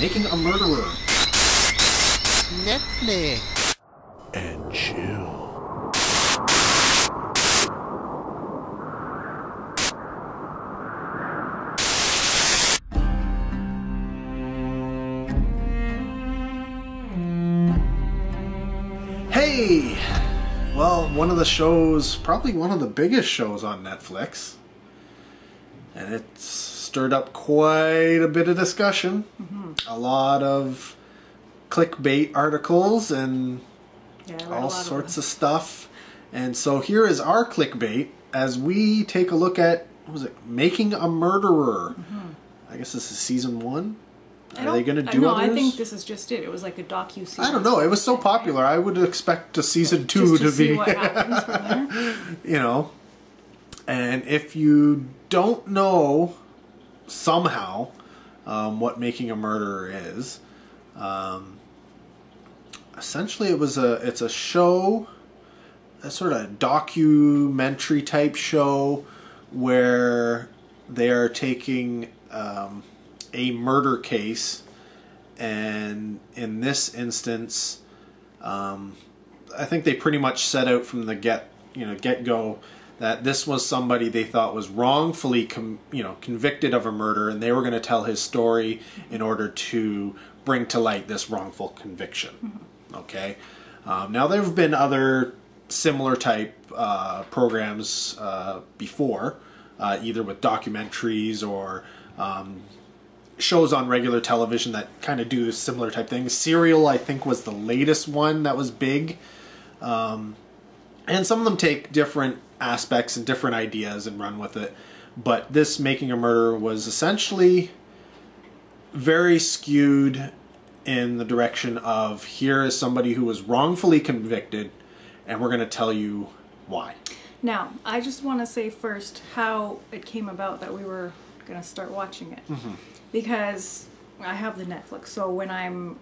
Making a Murderer. Netflix. And chill. Hey! Well, one of the shows, probably one of the biggest shows on Netflix. And it's stirred up quite a bit of discussion. A lot of clickbait articles and all sorts of stuff. And so here is our clickbait as we take a look at, what was it, Making a Murderer. I guess this is season 1. Are they going to do others? No, I think this is just it. It was like a docu-series. I don't know. It was so popular. I would expect a season 2 to be, see what happens from there. you know. And if you don't know somehow what Making a Murderer is, essentially it's a show, a sort of documentary type show where they are taking a murder case, and in this instance, I think they pretty much set out from the get-go that this was somebody they thought was wrongfully convicted of a murder, and they were going to tell his story in order to bring to light this wrongful conviction. Okay. Now there have been other similar type programs before, either with documentaries or shows on regular television that kind of do similar type things. Serial, I think, was the latest one that was big. And some of them take different aspects and different ideas and run with it. But this Making a Murderer was essentially very skewed in the direction of, here is somebody who was wrongfully convicted, and we're going to tell you why. Now, I just want to say first how it came about that we were going to start watching it. Because I have the Netflix, so when I'm,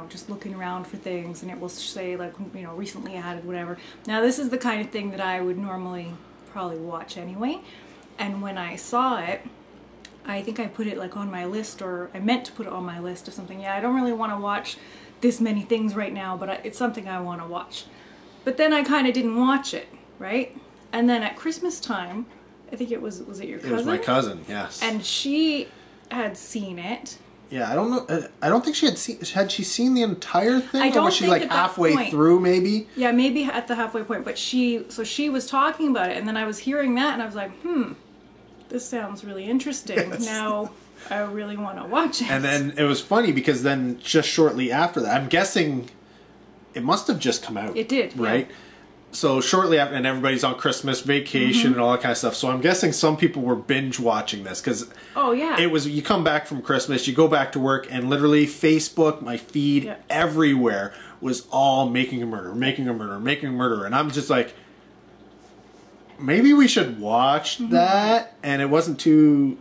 just looking around for things and it will say, like, recently added, whatever. Now, this is the kind of thing that I would normally probably watch anyway. And when I saw it, I think I put it, like, on my list, or I meant to put it on my list of something. Yeah, I don't really want to watch this many things right now, but it's something I want to watch. But then I kind of didn't watch it, right? And then at Christmas time, I think was it your cousin? It was my cousin, yes. And she had seen it. Yeah, I don't know. I don't think she had she seen the entire thing? I don't or was she think like at that halfway point. through, maybe? Yeah, maybe at the halfway point. But she was talking about it, and then I was hearing that, and I was like, this sounds really interesting. Yes. Now I really want to watch it. And then it was funny because then just shortly after that, I'm guessing it must have just come out. It did, right? yeah. So shortly after, and everybody's on Christmas vacation and all that kind of stuff. So I'm guessing some people were binge watching this because it was, you come back from Christmas, you go back to work, and literally Facebook, my feed, everywhere was all Making a Murderer, Making a Murderer, Making a Murderer. And I'm just like, maybe we should watch that. And it wasn't too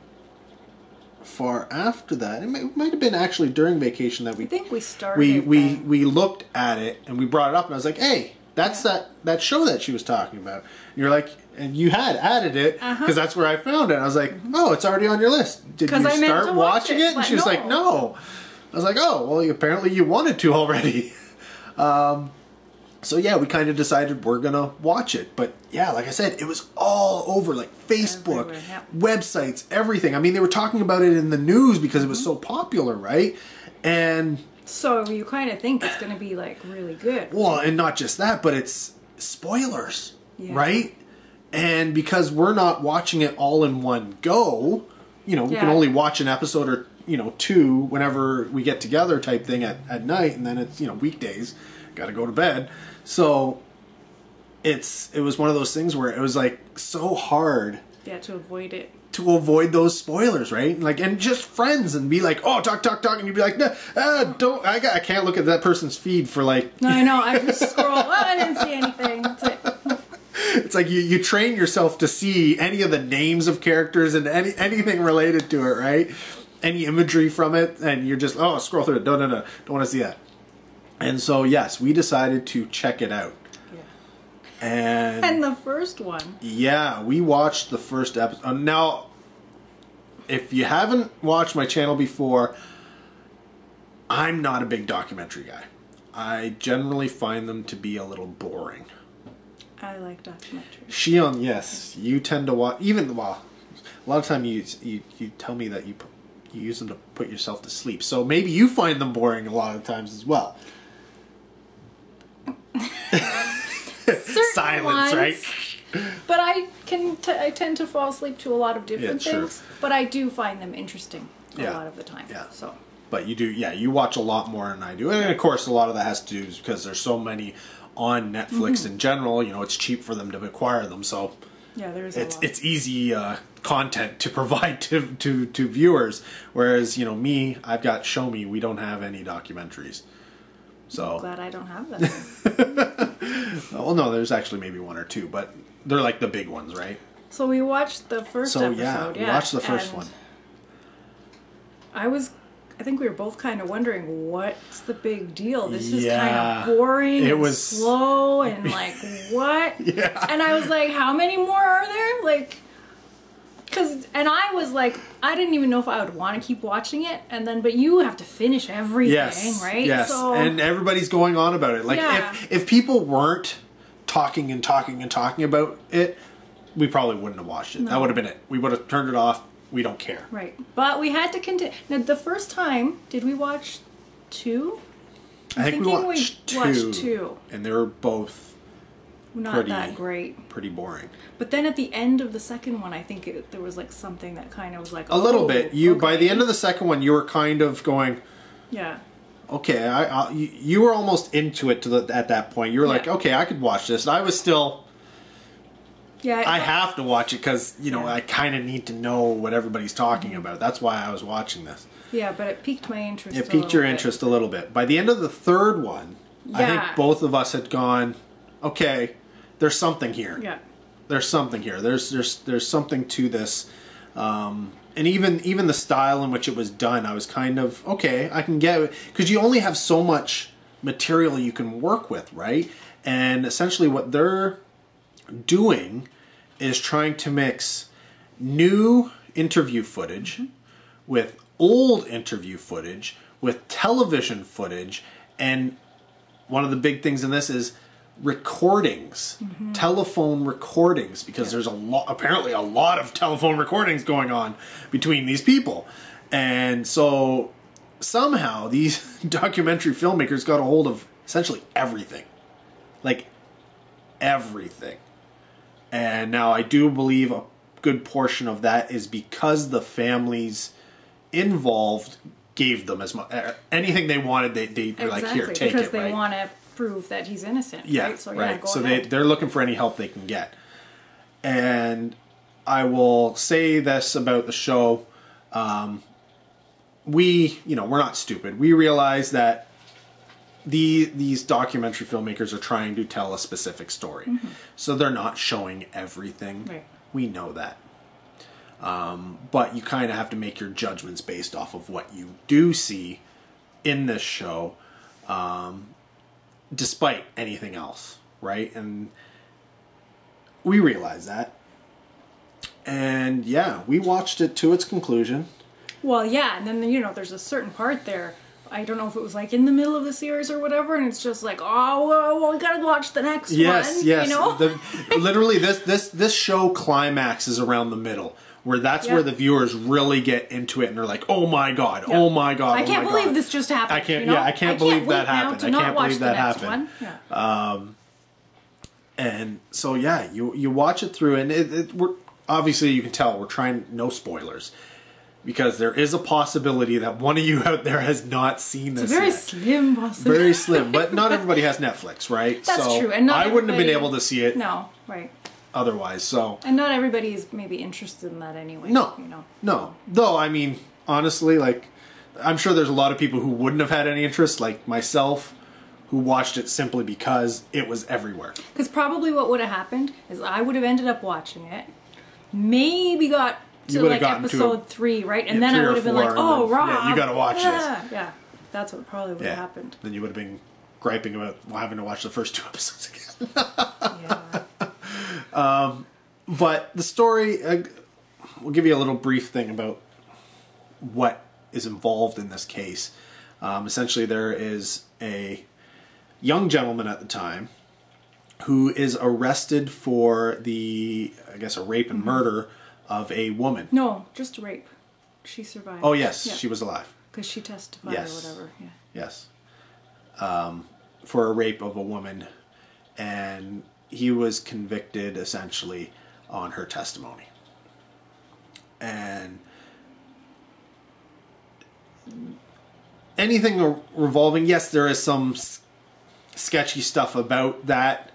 far after that. It might have been actually during vacation that we... I think we started. We looked at it and we brought it up, and I was like, hey, that's that show that she was talking about. And you're like, and you had added it because that's where I found it. And I was like, oh, it's already on your list. Did you start watching it? And she was like, no. I was like, oh, well, apparently you wanted to already. So yeah, we kind of decided we're gonna watch it. But yeah, like I said, it was all over, like Facebook, websites, everything. I mean, they were talking about it in the news because it was so popular, right? And so you kind of think it's going to be, like, really good. Well, and not just that, but it's spoilers, right? And because we're not watching it all in one go, we can only watch an episode or, 2 whenever we get together type thing at night, and then it's, weekdays, got to go to bed. So it was one of those things where it was, like, so hard. Yeah, to avoid it. To avoid those spoilers, right? Like, and just friends, and be like, oh, talk, and you'd be like, no, don't, I can't look at that person's feed for like. No, I know. I just scroll. Well, I didn't see anything. That's it. It's like you train yourself to see any of the names of characters and anything related to it, right? Any imagery from it, and you're just, oh, scroll through it. No, don't want to see that. And so, yes, we decided to check it out. And the first one. Yeah, we watched the first episode. Now, if you haven't watched my channel before, I'm not a big documentary guy. I generally find them to be a little boring. I like documentaries. Shion, yes, you tend to watch. Even well, a lot of time you tell me that you use them to put yourself to sleep. So maybe you find them boring a lot of times as well. Silence, ones, right? But I tend to fall asleep to a lot of different Yeah, things. But I do find them interesting a Yeah. lot of the time. Yeah. So. But you do, yeah, you watch a lot more than I do. And of course, a lot of that has to do because there's so many on Netflix in general. You know, it's cheap for them to acquire them. So Yeah, there's a lot. it's easy content to provide to viewers. Whereas, you know, me, I've got Show Me, we don't have any documentaries. So, Glad I don't have that. well, no, there's actually maybe one or two, but they're like the big ones, right? So we watched the first So episode. we watched the first and one. I think we were both kind of wondering, what's the big deal? This is Yeah. kind of boring. It and was- slow and like what? Yeah. And I was like, how many more are there? Like, and I was like, I didn't even know if I would want to keep watching it. And then, but you have to finish everything, Yes, right? yes, So, and everybody's going on about it. Like Yeah. if people weren't talking and talking and talking about it, we probably wouldn't have watched it. That would have been it. We would have turned it off. We don't care. right. But we had to continue. Now, the first time, did we watch two? I think we thinking we watched watched two. and they were both Not Pretty- that great. pretty boring. But then at the end of the second one, I think there was like something that kind of was like A little oh, bit. You by okay. the end of the second one, you were kind of going, Yeah. okay, you were almost into it at that point. You were like, Yeah. okay, I could watch this. And I was still, Yeah. I have to watch it because, you know, Yeah. I kind of need to know what everybody's talking about. That's why I was watching this. Yeah, but it piqued my interest. It a piqued your little bit. interest a little bit. By the end of the third one, I think Yeah. both of us had gone, okay, there's something here. Yeah. There's something here. There's something to this. And even the style in which it was done, I was kind of, okay, I can get it. Because you only have so much material you can work with, right? And essentially what they're doing is trying to mix new interview footage with old interview footage with television footage, and one of the big things in this is recordings, telephone recordings, because there's apparently a lot of telephone recordings going on between these people. And so somehow these documentary filmmakers got a hold of essentially everything. Like everything. And now I do believe a good portion of that is because the families involved gave them as much anything they wanted. They were like, here, take because it, they right? want to prove that he's innocent. Yeah, right. So right. go So ahead. they're looking for any help they can get. And I will say this about the show: we're not stupid. We realize that these documentary filmmakers are trying to tell a specific story, so they're not showing everything. Right. We know that. But you kind of have to make your judgments based off of what you do see in this show, despite anything else, right? And we realize that. And yeah, we watched it to its conclusion. Well, yeah, and then there's a certain part there. I don't know if it was like in the middle of the series or whatever, and it's just like, oh, well, we gotta watch the next one. Yes. You know? Literally, this show climaxes around the middle, where that's Yeah. where the viewers really get into it, and they're like, "Oh my god! Yeah. Oh my god! I oh can't my believe God." this just happened. I can't. You know? Yeah, I can't believe that wait now happened. to I not can't watch believe the that next happened. one. Yeah. And so yeah, you watch it through, and we're obviously, you can tell we're trying no spoilers, because there is a possibility that one of you out there has not seen this It's a very yet. slim possibility. Very slim, but not everybody has Netflix, right? That's so true, and not I wouldn't have been everybody- able to see it No, right. otherwise. So And not everybody is maybe interested in that anyway. no, You know. no. Though I mean, honestly, like I'm sure there's a lot of people who wouldn't have had any interest, like myself, who watched it simply because it was everywhere. Because probably what would have happened is I would have ended up watching it, maybe got You to would like have gotten to episode 3, right? And yeah, then I 3 or would have been 4, like, and oh, then, Rob. yeah, you gotta watch this. Yeah, that's what probably would have happened. Then you would have been griping about having to watch the first 2 episodes again. Yeah. But the story, we'll give you a little brief thing about what is involved in this case. Essentially, there is a young gentleman at the time who is arrested for I guess, a rape and murder of a woman. No, just rape. She survived. Oh, yes, she was alive. Because she testified or whatever. Yeah. Yes. For a rape of a woman. And he was convicted, essentially, on her testimony. And anything revolving, yes, there is some sketchy stuff about that,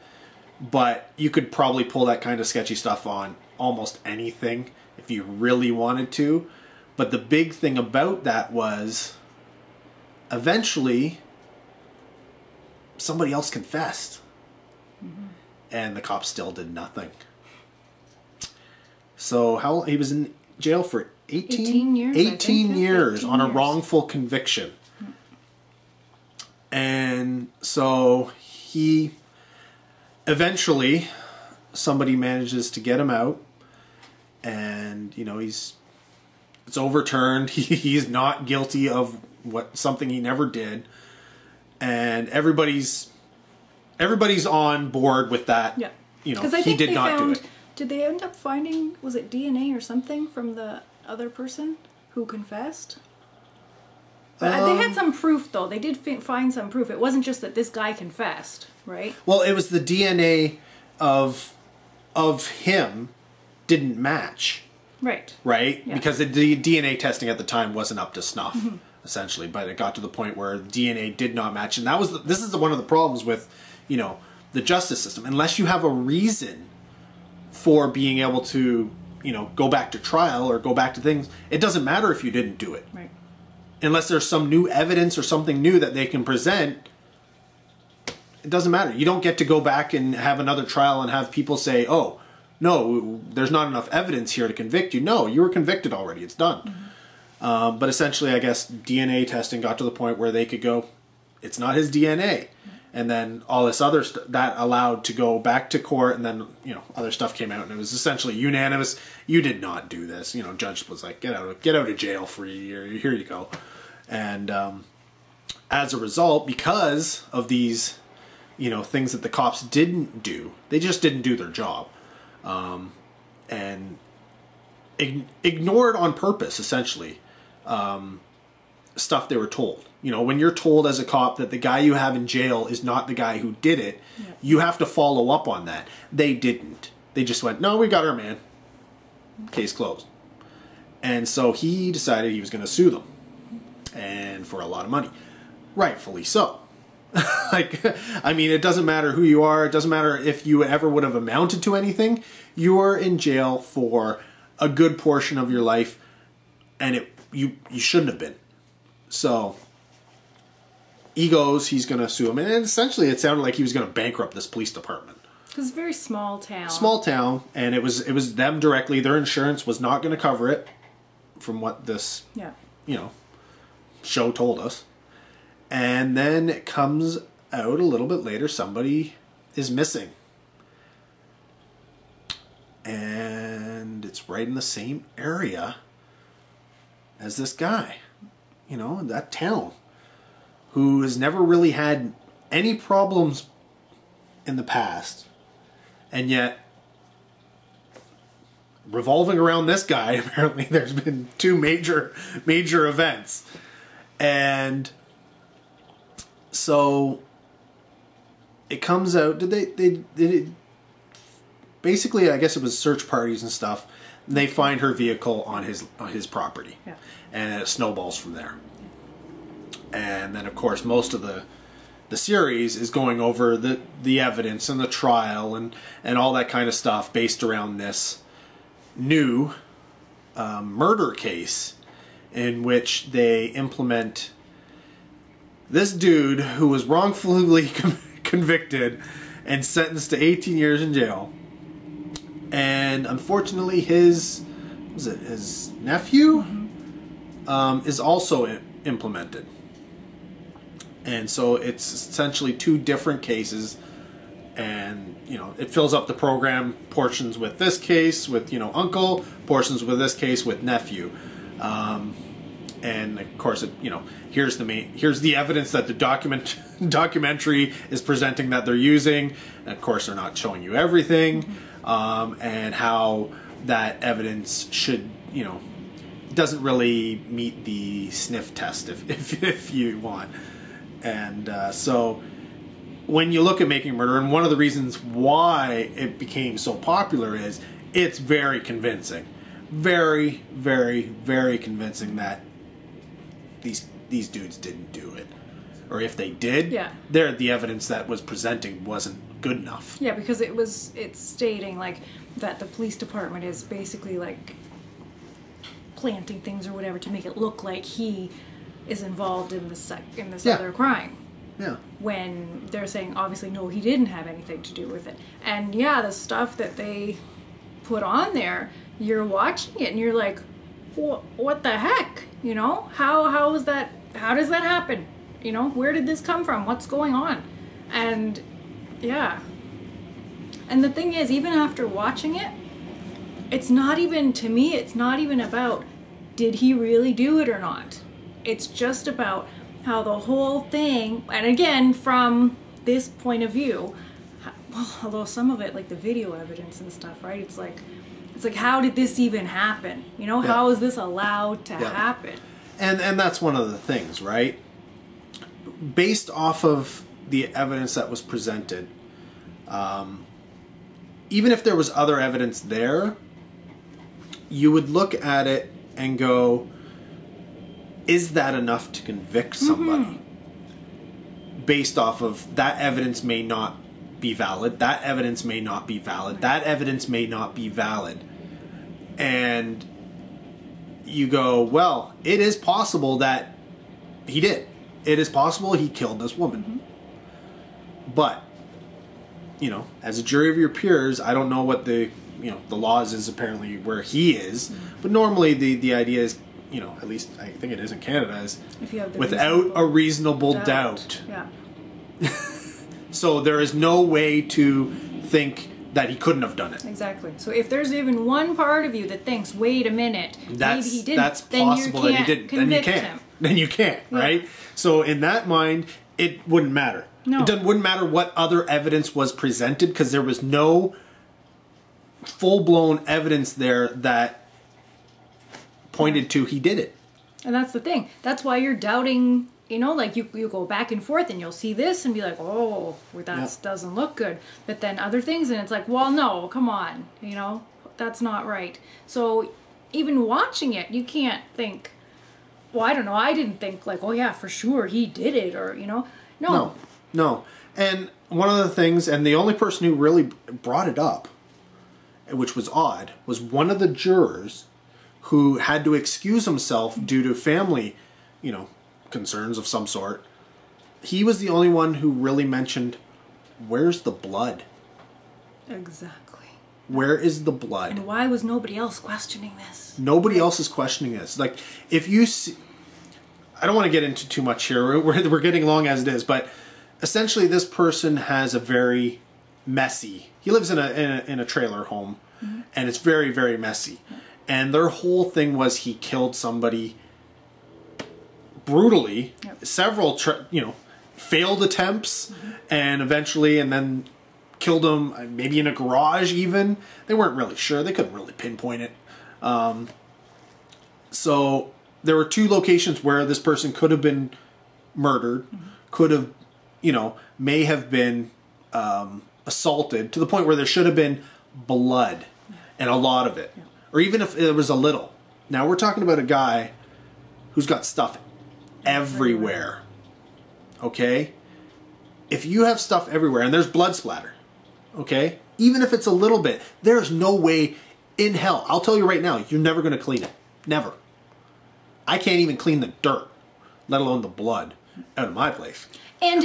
but you could probably pull that kind of sketchy stuff on almost anything if you really wanted to. But the big thing about that was eventually somebody else confessed, and the cops still did nothing. So he was in jail for 18 years. 18 years on a 18 years. wrongful conviction. And so he eventually, somebody manages to get him out, and it's overturned. He's not guilty of something he never did, and everybody's on board with that. Yeah. He did not do it. Did they end up finding, was it DNA or something from the other person who confessed? They had some proof, though. They did find some proof. It wasn't just that this guy confessed, right? Well, it was the DNA of him didn't match. Right. Right? Yeah. Because the DNA testing at the time wasn't up to snuff, essentially. But it got to the point where DNA did not match. And this is one of the problems with, the justice system. Unless you have a reason for being able to, go back to trial or go back to things, it doesn't matter if you didn't do it. Right. Unless there's some new evidence or something new that they can present, it doesn't matter. You don't get to go back and have another trial and have people say, oh, no, there's not enough evidence here to convict you. No, you were convicted already. It's done. But essentially, I guess DNA testing got to the point where they could go, it's not his DNA. And then all this other stuff that allowed to go back to court, and then, other stuff came out, and it was essentially unanimous. You did not do this. Judge was like, get out of jail for a year. Here you go. And as a result, because of these, things that the cops didn't do, they just didn't do their job. And ignored on purpose, essentially, stuff they were told. When you're told as a cop that the guy you have in jail is not the guy who did it, you have to follow up on that. They didn't. They just went, no, we got our man. Case closed. And so he decided he was going to sue them. And for a lot of money. Rightfully so. It doesn't matter who you are. It doesn't matter if you ever would have amounted to anything. You are in jail for a good portion of your life, and you shouldn't have been. So he goes, he's going to sue him, and essentially it sounded like he was going to bankrupt this police department. It was a very small town. Small town, and it was them directly. Their insurance was not going to cover it, from what this show told us. And then it comes out a little bit later, somebody is missing. And it's right in the same area as this guy, in that town, who has never really had any problems in the past. And yet, revolving around this guy, apparently there's been two major events. And so it comes out, basically, I guess it was search parties and stuff, and they find her vehicle on his property. Yeah. And it snowballs from there. And then, of course, most of the series is going over the evidence and the trial and all that kind of stuff based around this new murder case in which they implement this dude who was wrongfully convicted and sentenced to 18 years in jail. And unfortunately, his nephew is also implemented. And so it's essentially two different cases, and it fills up the program, portions with this case with uncle, portions with this case with nephew, and and of course, here's the evidence that the documentary is presenting that they're using. And of course, they're not showing you everything, and how that evidence should, doesn't really meet the sniff test, if you want. And so when you look at Making a Murderer, and one of the reasons why it became so popular is it's very convincing. Very, very, very convincing that these dudes didn't do it. Or if they did, the evidence that was presenting wasn't good enough. Yeah, because it's stating like that the police department is basically like planting things or whatever to make it look like he is involved in this other crime. Yeah. When they're saying obviously no, he didn't have anything to do with it. And yeah, the stuff that they put on there, you're watching it and you're like, what the heck? How is that? How does that happen? Where did this come from? What's going on? And yeah. And the thing is, even after watching it, it's not even, to me, it's not even about did he really do it or not. It's just about how the whole thing, and again, from this point of view, although some of it, like the video evidence and stuff, right? It's like, how did this even happen? How is this allowed to happen? And that's one of the things, right? Based off of the evidence that was presented, even if there was other evidence there, you would look at it and go, is that enough to convict somebody? Based off of that evidence may not be valid, that evidence may not be valid, that evidence may not be valid. And you go, well, it is possible that he did. It is possible he killed this woman. But, as a jury of your peers, I don't know what the laws is apparently where he is. But normally the idea is, at least I think it is in Canada, is if you have the without a reasonable doubt. Yeah. So there is no way to think that he couldn't have done it. Exactly. So if there's even one part of you that thinks, wait a minute, maybe he didn't, that's possible that he didn't. Then you can't. Then you can't, right? So in that mind, it wouldn't matter. No. It wouldn't matter what other evidence was presented, because there was no full-blown evidence there that pointed to he did it. And that's the thing. That's why you're doubting, like you go back and forth and you'll see this and be like, oh, that doesn't look good. But then other things and it's like, well, no, come on, that's not right. So even watching it, you can't think, well, I don't know, I didn't think like, oh yeah, for sure he did it, or, No. And one of the things, and the only person who really brought it up, which was odd, was one of the jurors who had to excuse himself due to family, concerns of some sort. He was the only one who really mentioned, where's the blood? Exactly. Where is the blood? And why was nobody else questioning this? Nobody else is questioning this. Like, if you see, I don't want to get into too much here. We're getting long as it is, but essentially this person has a very messy, he lives in a trailer home, and it's very, very messy. And their whole thing was he killed somebody brutally, several failed attempts, and eventually, and then killed him maybe in a garage even. They weren't really sure. They couldn't really pinpoint it. So there were two locations where this person could have been murdered, could have, may have been assaulted to the point where there should have been blood, and a lot of it. Or even if it was a little. Now we're talking about a guy who's got stuff everywhere. Okay? If you have stuff everywhere and there's blood splatter, okay? Even if it's a little bit, there's no way in hell, I'll tell you right now, you're never going to clean it. Never. I can't even clean the dirt, let alone the blood, out of my place. And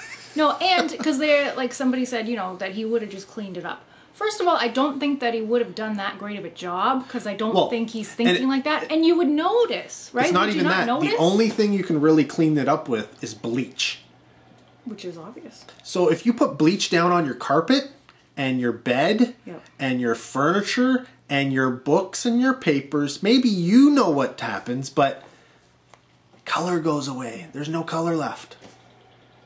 because they're, like somebody said, that he would have just cleaned it up. First of all, I don't think that he would have done that great of a job, because I don't think he's thinking like that. And you would notice, right? It's not even that. The only thing you can really clean it up with is bleach. Which is obvious. So if you put bleach down on your carpet and your bed and your furniture and your books and your papers, maybe you know what happens, but color goes away. There's no color left.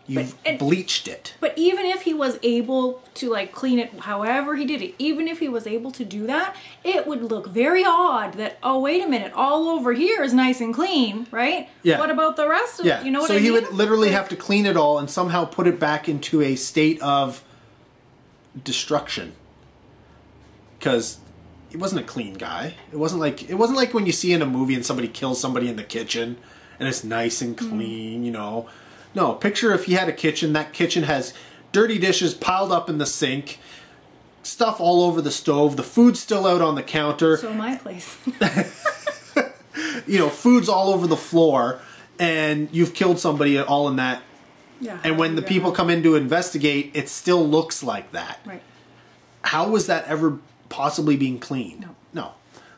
You've bleached it. But even if he was able to like clean it however he did it, even if he was able to do that, it would look very odd that, oh, wait a minute, all over here is nice and clean, right? Yeah. What about the rest of it? You know what I mean? So mean? he would literally have to clean it all and somehow put it back into a state of destruction. Because he wasn't a clean guy. It wasn't like when you see in a movie and somebody kills somebody in the kitchen and it's nice and clean, you know. No, picture if he had a kitchen, that kitchen has dirty dishes piled up in the sink, stuff all over the stove, the food's still out on the counter. So my place. You know, food's all over the floor, and you've killed somebody all in that. Yeah. And when the people come in to investigate, it still looks like that. Right. How was that ever possibly being cleaned? No.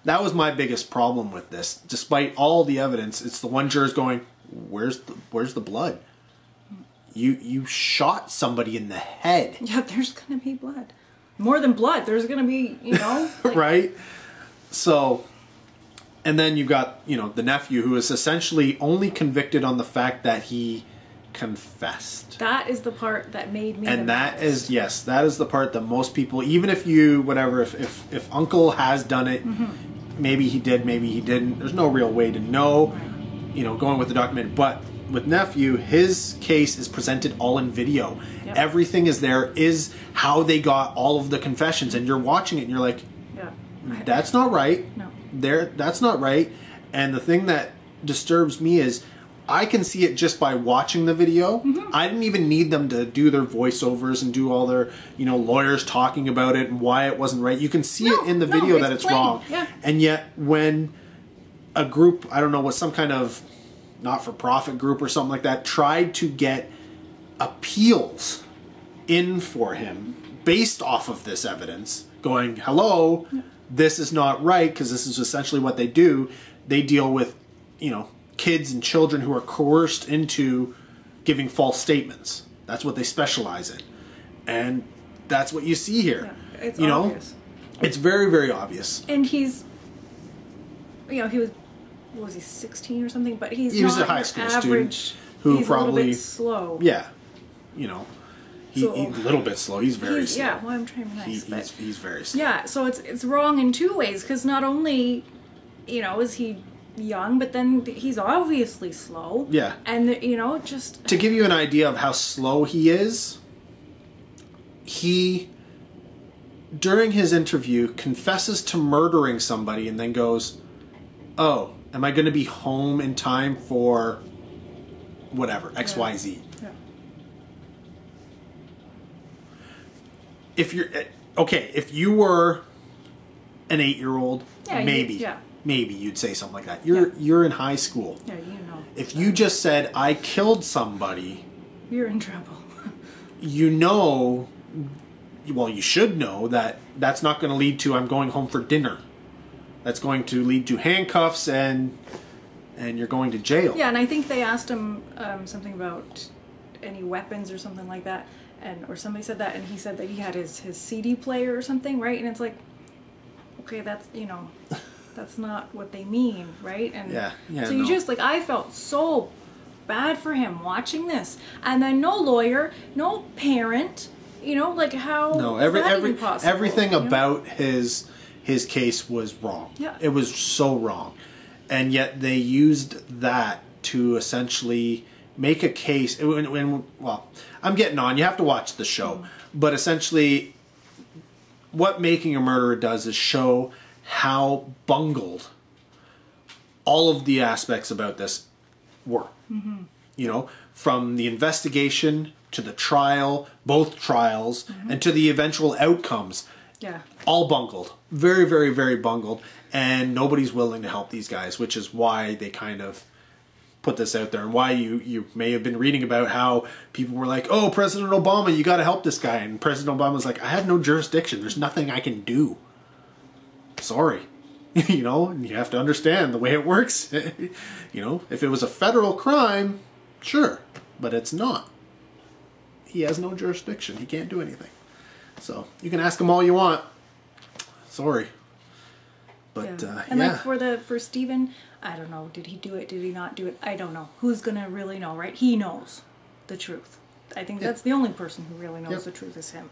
That was my biggest problem with this. Despite all the evidence, it's the one juror's going, where's the blood? You shot somebody in the head. Yeah, there's going to be blood. More than blood. There's going to be, you know. Like, right? So, and then you've got, you know, the nephew who is essentially only convicted on the fact that he confessed. That is the part that made me And that is, yes, that is the part that most people, even if you, whatever, if Uncle has done it, maybe he did, maybe he didn't, there's no real way to know, you know, going with the documentary. But with nephew, his case is presented all in video. Yep. Everything is there, is how they got all of the confessions, and you're watching it and you're like, yeah, that's not right. No. That's not right. And the thing that disturbs me is I can see it just by watching the video. I didn't even need them to do their voiceovers and do all their, you know, lawyers talking about it and why it wasn't right. You can see it in the video that it's plain. wrong. Yeah. And yet when a group, I don't know, what some kind of not-for-profit group or something like that tried to get appeals in for him based off of this evidence, going, hello, this is not right, because this is essentially what they do. They deal with, you know, kids and children who are coerced into giving false statements. That's what they specialize in. And that's what you see here. Yeah, it's obvious. It's very, very obvious. And he's, you know, he was, what was he, 16 or something? But he was a high school average student who he's probably, a little bit slow. Yeah. You know, he's a little bit slow. He's very slow. Yeah, well, I'm trying to be nice. He's very slow. Yeah, so it's wrong in two ways, because not only, you know, is he young, but then he's obviously slow. Yeah. And, you know, just... To give you an idea of how slow he is, he, during his interview, confesses to murdering somebody and then goes, oh, am I going to be home in time for whatever, XYZ? Yeah. If you're... Okay, if you were an 8-year-old, maybe you'd say something like that. You're in high school. Yeah, you know. If you just said, I killed somebody... You're in trouble. You know... Well, you should know that that's not going to lead to, I'm going home for dinner. That's going to lead to handcuffs and you're going to jail. Yeah, and I think they asked him something about any weapons or something like that. Or somebody said that, and he said that he had his CD player or something, right? And it's like, okay, that's, you know, that's not what they mean, right? And so you just, like, I felt so bad for him watching this. And then no lawyer, no parent, you know, like how is that even possible? Everything about his case was wrong. Yeah. It was so wrong. And yet they used that to essentially make a case. Well, I'm getting on. You have to watch the show. But essentially, what Making a Murderer does is show how bungled all of the aspects about this were. You know, from the investigation to the trial, both trials, and to the eventual outcomes. Yeah. All bungled. Very, very, very bungled. And nobody's willing to help these guys, which is why they kind of put this out there, and why you may have been reading about how people were like, oh, President Obama, you got to help this guy. And President Obama's like, I have no jurisdiction. There's nothing I can do. Sorry. You know, and you have to understand the way it works. You know, if it was a federal crime, sure. But it's not. He has no jurisdiction. He can't do anything. So, you can ask him all you want. Sorry. But And yeah. like for Steven, I don't know, did he do it, did he not do it? I don't know. Who's gonna really know, right? He knows the truth. I think that's the only person who really knows the truth is him.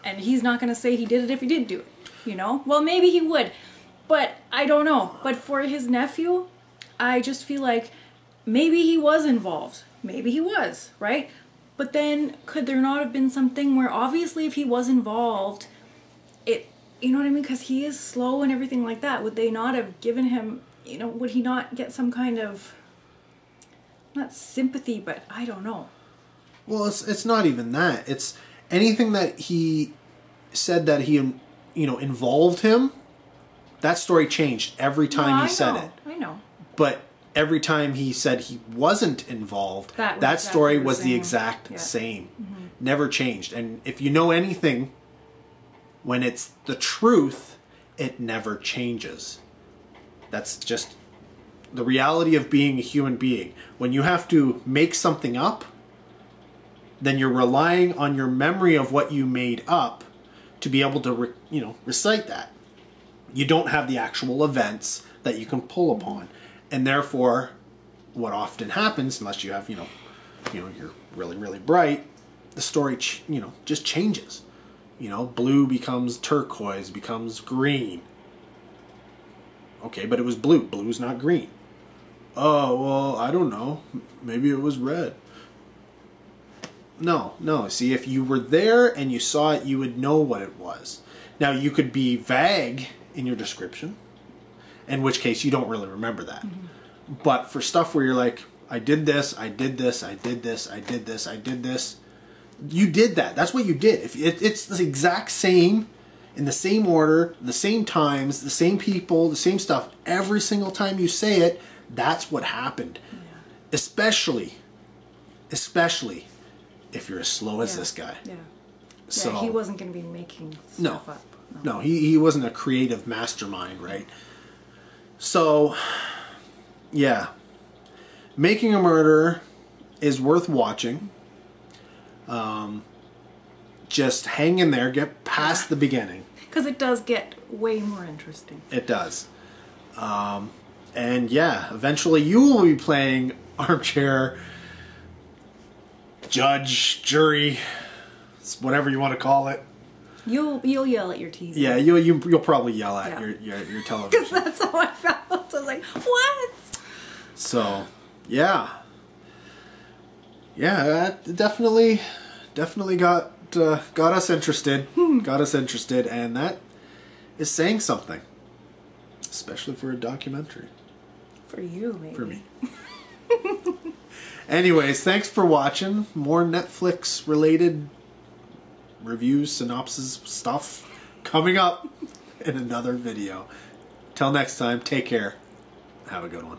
And he's not gonna say he did it if he did do it, you know? Well, maybe he would, but I don't know. But for his nephew, I just feel like maybe he was involved. Maybe he was, right? But then could there not have been something where obviously if he was involved, you know what I mean? Because he is slow and everything like that. Would they not have given him, you know, would he not get some kind of, not sympathy, but I don't know. Well, it's not even that. It's anything that he said that he, you know, involved him. That story changed every time he said it. I know. But every time he said he wasn't involved, that story was the exact same. Mm-hmm. Never changed. And if you know anything, when it's the truth, it never changes. That's just the reality of being a human being. When you have to make something up, then you're relying on your memory of what you made up to be able to, recite that. You don't have the actual events that you can pull upon. And therefore, what often happens, unless you have, you're really, really bright, the story, just changes. Blue becomes turquoise, becomes green. Okay, but it was blue. Blue's not green. Oh, well, I don't know. Maybe it was red. No. See, if you were there and you saw it, you would know what it was. Now, you could be vague in your description, in which case you don't really remember that. Mm-hmm. But for stuff where you're like, I did this, I did this, I did this, I did this, I did this, you did that. That's what you did. If it's the exact same, in the same order, the same times, the same people, the same stuff, every single time you say it, that's what happened. Yeah. Especially if you're as slow as this guy. Yeah. So, he wasn't going to be making stuff up. No, he wasn't a creative mastermind, right? So, yeah. Making a Murderer is worth watching. Just hang in there, get past the beginning. Because it does get way more interesting. It does. And yeah, eventually you will be playing armchair judge, jury, whatever you want to call it. You'll yell at your TV. Yeah, you'll probably yell at your television. Because that's how I felt. I was like, what? So, yeah. Yeah, that definitely got us interested. Got us interested, and that is saying something. Especially for a documentary. For you, maybe. For me. Anyways, thanks for watching. More Netflix-related reviews, synopsis, stuff coming up in another video. Till next time, take care. Have a good one.